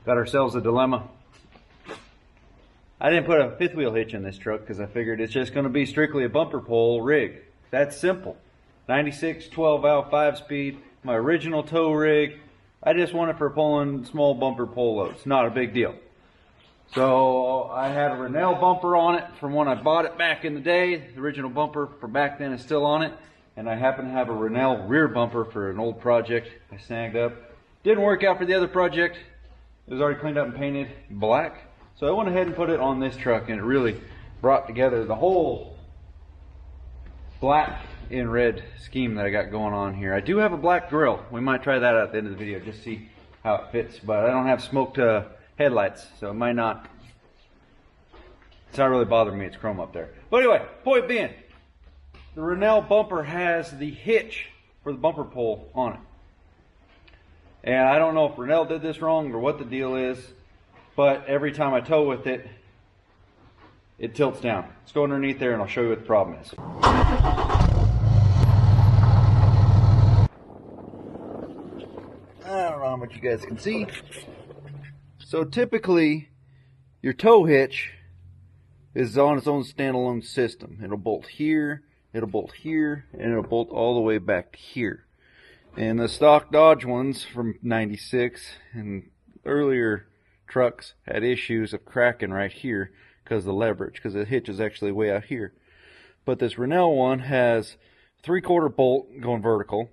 Got ourselves a dilemma. I didn't put a fifth wheel hitch in this truck because I figured it's just going to be strictly a bumper pole rig. That's simple. 96 12 valve 5-speed, my original tow rig. I just want it for pulling small bumper pole loads. Not a big deal. So I had a Rennell bumper on it from when I bought it back in the day. The original bumper from back then is still on it. And I happen to have a Rennell rear bumper for an old project I snagged up. Didn't work out for the other project. It was already cleaned up and painted black. So I went ahead and put it on this truck, and it really brought together the whole black and red scheme that I got going on here. I do have a black grill. We might try that out at the end of the video, just see how it fits. But I don't have smoked headlights, so it might not. It's not really bothering me. It's chrome up there. But anyway, point being, the Rennell bumper has the hitch for the bumper pole on it. And I don't know if Rennell did this wrong or what the deal is, but every time I tow with it, it tilts down. Let's go underneath there and I'll show you what the problem is. I don't know how much you guys can see. So typically, your tow hitch is on its own standalone system. It'll bolt here, it'll bolt here, and it'll bolt all the way back to here. And the stock Dodge ones from 96 and earlier trucks had issues of cracking right here because of the leverage, because the hitch is actually way out here. But this Rennell one has 3/4 bolt going vertical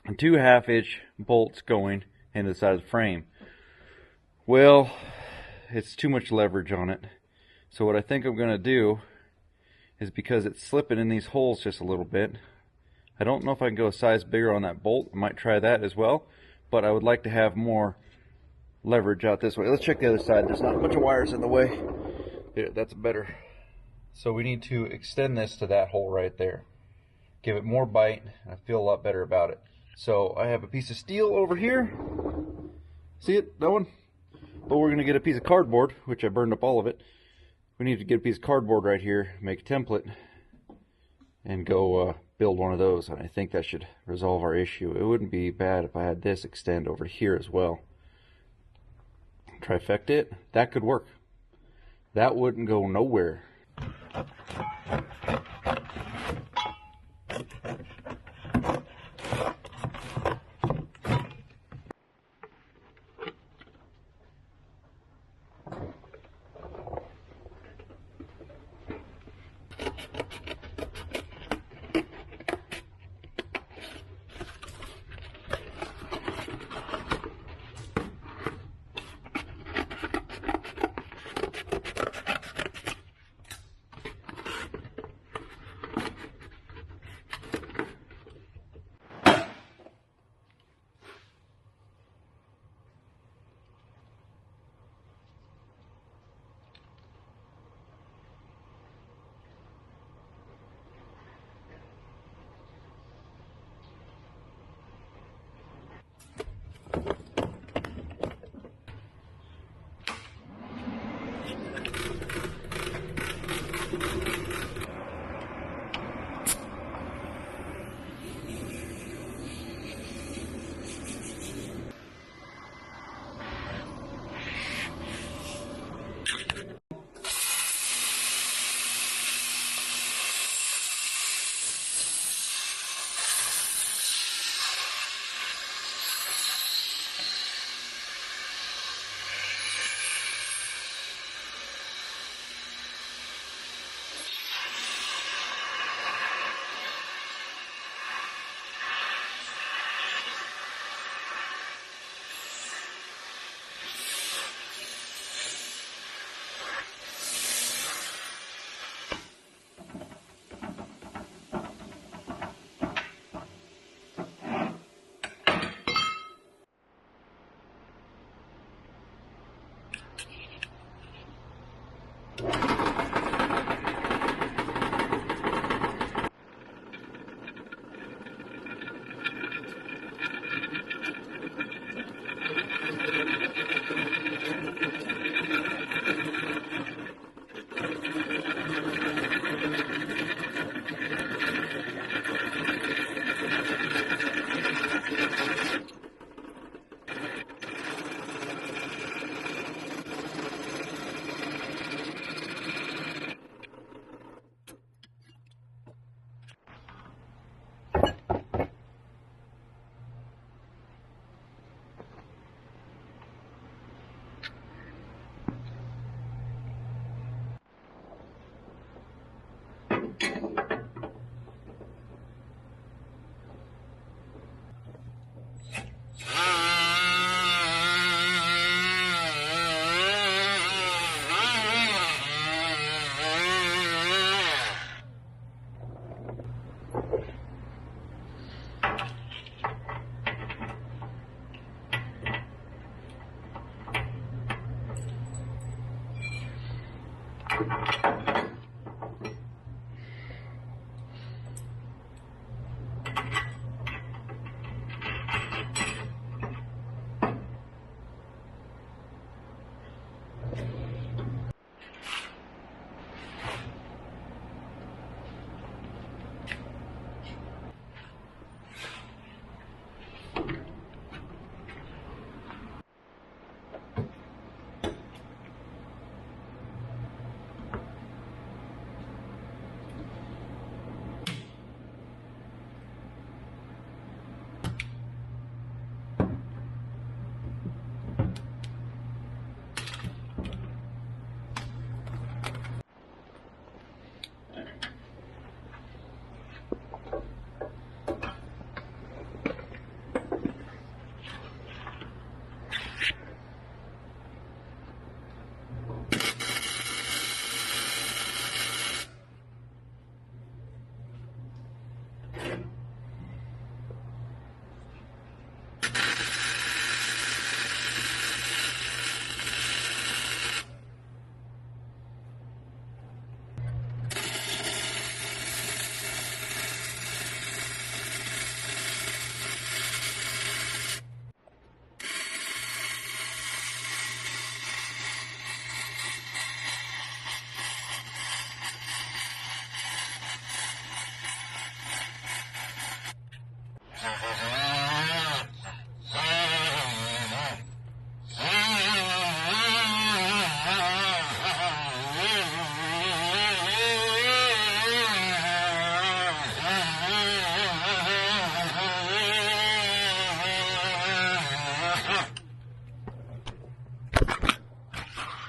and 2 1/2-inch bolts going into the side of the frame. Well, it's too much leverage on it. So what I think I'm going to do is, because it's slipping in these holes just a little bit, I don't know if I can go a size bigger on that bolt. I might try that as well, but I would like to have more leverage out this way. Let's check the other side. There's not a bunch of wires in the way. Yeah, that's better. So we need to extend this to that hole right there. Give it more bite. I feel a lot better about it. So I have a piece of steel over here. See it? That one? But we're going to get a piece of cardboard, which I burned up all of it. We need to get a piece of cardboard right here, make a template, and go build one of those. And I think that should resolve our issue. It wouldn't be bad if I had this extend over here as well. Trifecta it. That could work. That wouldn't go nowhere.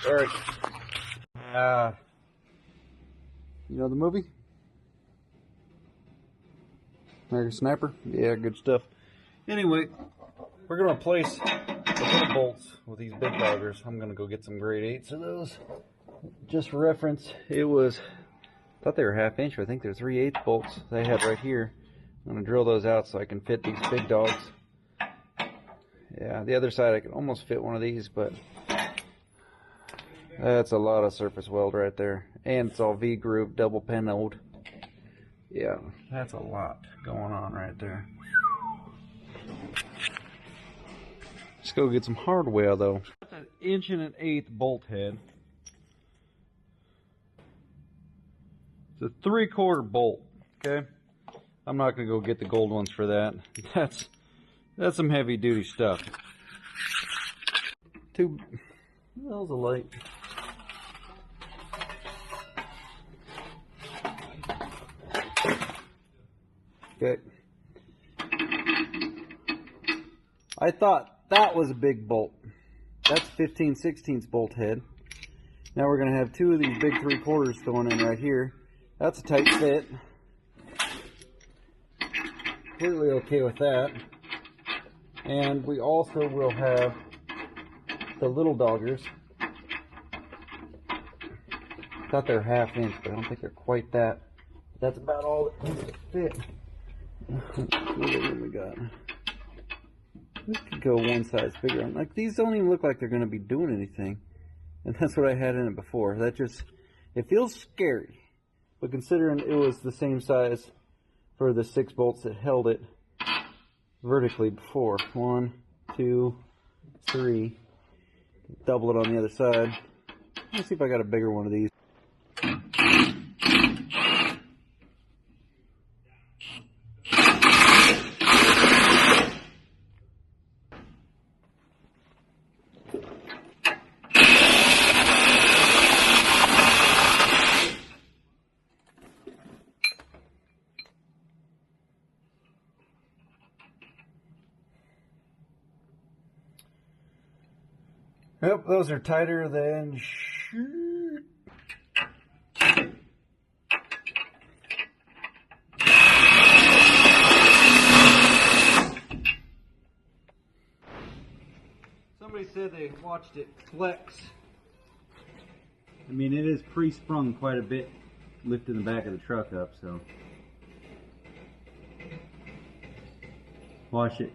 Alright. You know the movie? American Sniper? Yeah, good stuff. Anyway, we're going to replace the little bolts with these big doggers. I'm going to go get some grade 8s of those. Just for reference, it was, I thought they were 1/2 inch, but I think they're 3/8 bolts they had right here. I'm going to drill those out so I can fit these big dogs. Yeah, the other side I can almost fit one of these, but that's a lot of surface weld right there. And it's all V-groove, double pinoed. Yeah, that's a lot going on right there. Let's go get some hardware though. That's an 1 1/8" bolt head. It's a 3/4 bolt, okay? I'm not gonna go get the gold ones for that. That's some heavy duty stuff. That was a light. Okay. I thought that was a big bolt. That's 15/16 bolt head. Now we're going to have 2 of these big 3/4 going in right here. That's a tight fit. Completely okay with that. And we also will have the little doggers. Thought they're 1/2 inch, but I don't think they're quite that. That's about all that needs to fit. What we got? This could go one size bigger. Like, these don't even look like they're going to be doing anything. And that's what I had in it before. That just, it feels scary. But considering it was the same size for the 6 bolts that held it vertically before. 1, 2, 3. Double it on the other side. Let's see if I got a bigger one of these. Yep, those are tighter than shoot. Somebody said they watched it flex. I mean, it is pre-sprung quite a bit, lifting the back of the truck up, so. Watch it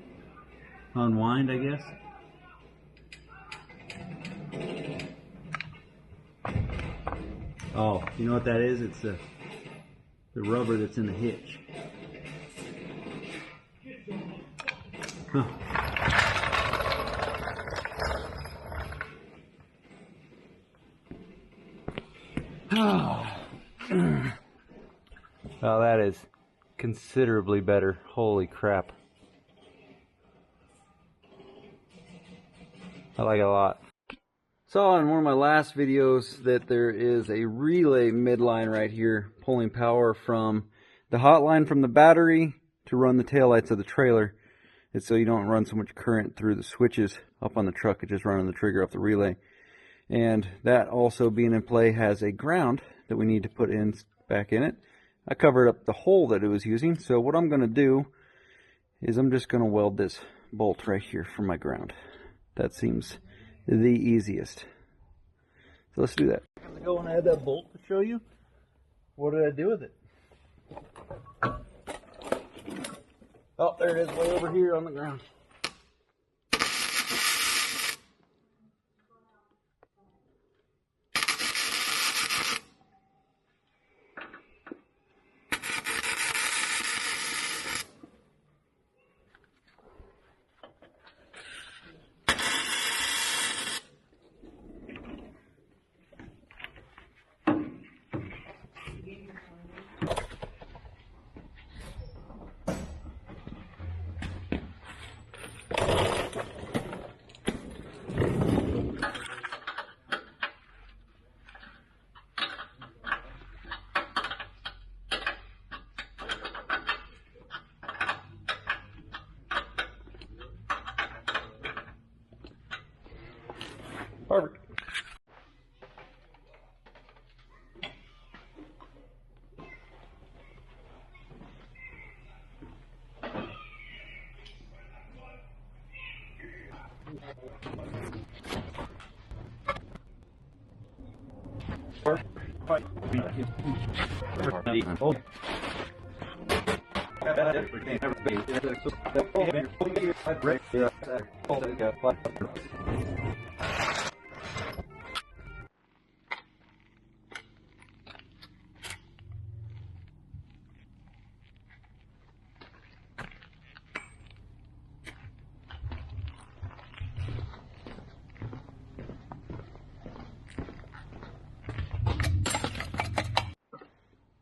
unwind, I guess. Oh, you know what that is? It's the rubber that's in the hitch. Huh. Well, that is considerably better. Holy crap. I like it a lot. Saw in one of my last videos that there is a relay midline right here pulling power from the hot line from the battery to run the taillights of the trailer. It's so you don't run so much current through the switches up on the truck. It's just running the trigger off the relay. And that also being in play has a ground that we need to put in back in it. I covered up the hole that it was using, so what I'm going to do is I'm just going to weld this bolt right here for my ground. That seems the easiest. So let's do that. I'm going to go and add that bolt to show you what did I do with it. Oh, there it is, way over here on the ground. Perfect.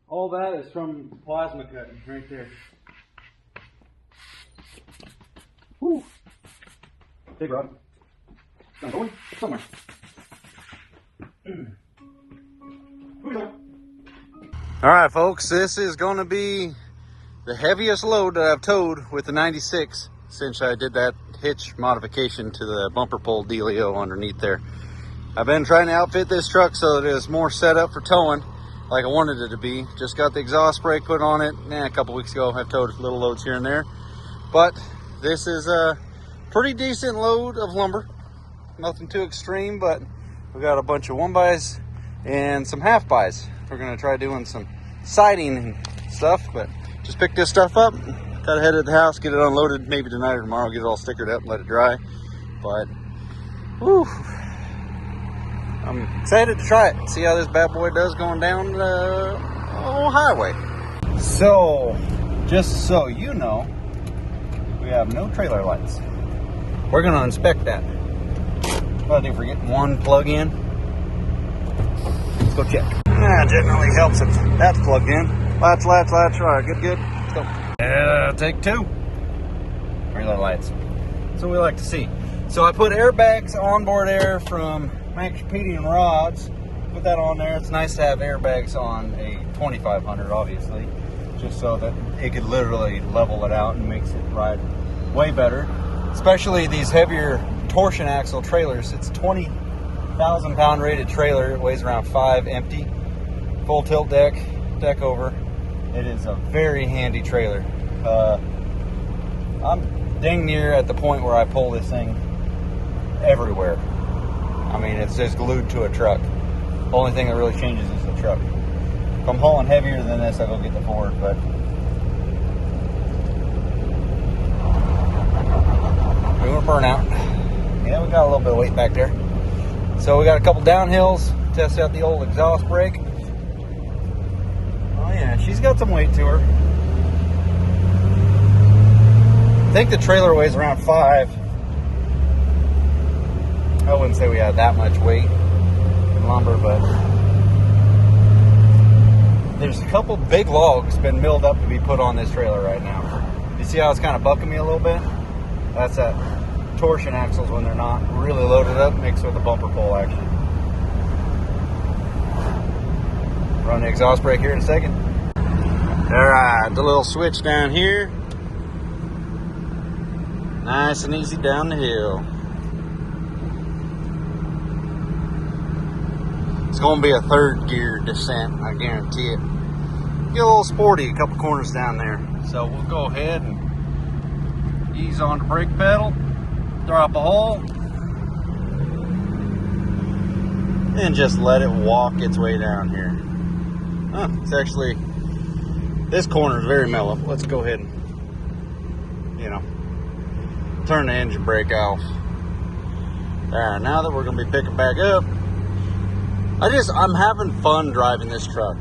All that is from plasma cutting right there. Whew. Big rod. It's going somewhere. Alright folks, this is going to be the heaviest load that I've towed with the 96 since I did that hitch modification to the bumper pole dealio underneath there. I've been trying to outfit this truck so that it's more set up for towing like I wanted it to be. Just got the exhaust brake put on it a couple weeks ago. I've towed little loads here and there, but this is a pretty decent load of lumber. Nothing too extreme, but we got a bunch of 1x and some half bys. We're gonna try doing some siding and stuff, but just pick this stuff up, gotta head to the house, get it unloaded maybe tonight or tomorrow, get it all stickered up and let it dry. But whew, I'm excited to try it, see how this bad boy does going down the highway. So, just so you know, we have no trailer lights. We're gonna inspect that. What did I do, forget one plug in? Let's go check. That generally helps if that's plugged in. Lights, all right, good. Let's go. Take two. Trailer lights. That's what we like to see. So I put airbags, onboard air from Macropedian rods. Put that on there. It's nice to have airbags on a 2500, obviously, just so that it could literally level it out and makes it ride way better. Especially these heavier torsion axle trailers. It's 20,000 pound rated trailer. It weighs around 5 empty. Full tilt deck over. It is a very handy trailer. I'm dang near at the point where I pull this thing everywhere. I mean, it's just glued to a truck. The only thing that really changes is the truck. If I'm hauling heavier than this, I'll go get the Ford, but doing a burnout. Yeah, we got a little bit of weight back there. So we got a couple downhills, test out the old exhaust brake. And she's got some weight to her. I think the trailer weighs around 5. I wouldn't say we had that much weight in lumber, but there's a couple big logs been milled up to be put on this trailer right now. You see how it's kind of bucking me a little bit? That's that torsion axles when they're not really loaded up mixed with the bumper pull action. Run the exhaust brake here in a second. Alright, the little switch down here. Nice and easy down the hill. It's going to be a 3rd gear descent, I guarantee it. Get a little sporty, a couple corners down there. So we'll go ahead and ease on the brake pedal, drop a hole, and just let it walk its way down here. It's actually, this corner is very mellow. Let's go ahead and, turn the engine brake off. Alright, now that we're going to be picking back up, I'm having fun driving this truck.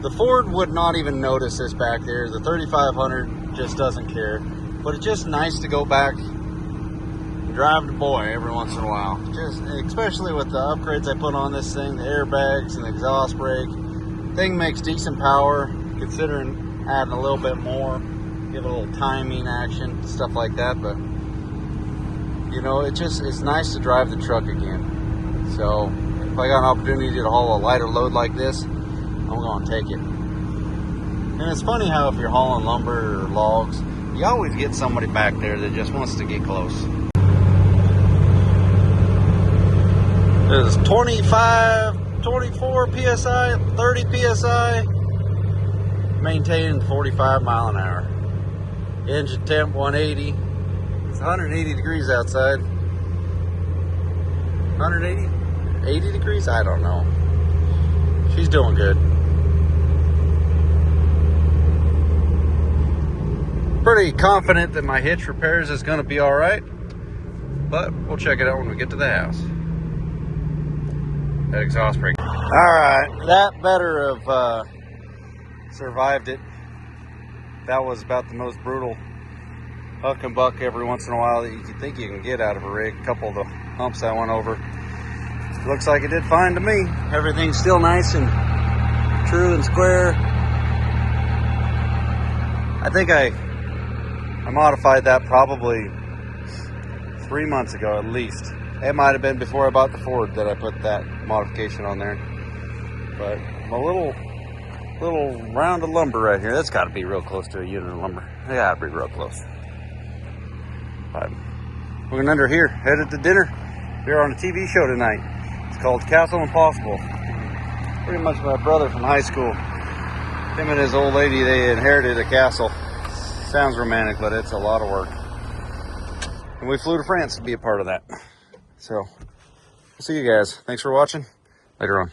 The Ford would not even notice this back there. The 3500 just doesn't care. But it's just nice to go back and drive the boy every once in a while. Just, especially with the upgrades I put on this thing, the airbags and the exhaust brake. Thing makes decent power, considering adding a little bit more. Give it a little timing action, stuff like that. But, it's nice to drive the truck again. So, if I got an opportunity to haul a lighter load like this, I'm going to take it. And it's funny how if you're hauling lumber or logs, you always get somebody back there that just wants to get close. There's 25, 24 PSI, 30 PSI, maintaining 45 mile an hour. Engine temp 180. It's 180 degrees outside. 180? 80 degrees? I don't know. She's doing good. Pretty confident that my hitch repairs is going to be alright, but we'll check it out when we get to the house. That exhaust brake. Alright, that better have survived it. That was about the most brutal huck and buck every once in a while that you can think you can get out of a rig. A couple of the humps I went over. Looks like it did fine to me. Everything's still nice and true and square. I think I modified that probably 3 months ago at least. It might have been before I bought the Ford that I put that modification on there. But a little round of lumber right here. That's got to be real close to a unit of lumber. Yeah, it'd be real close. But we're going under here, headed to dinner. We're on a TV show tonight. It's called Castle Impossible. Pretty much my brother from high school. Him and his old lady, they inherited a castle. Sounds romantic, but it's a lot of work. And we flew to France to be a part of that. So, we'll see you guys. Thanks for watching. Later on.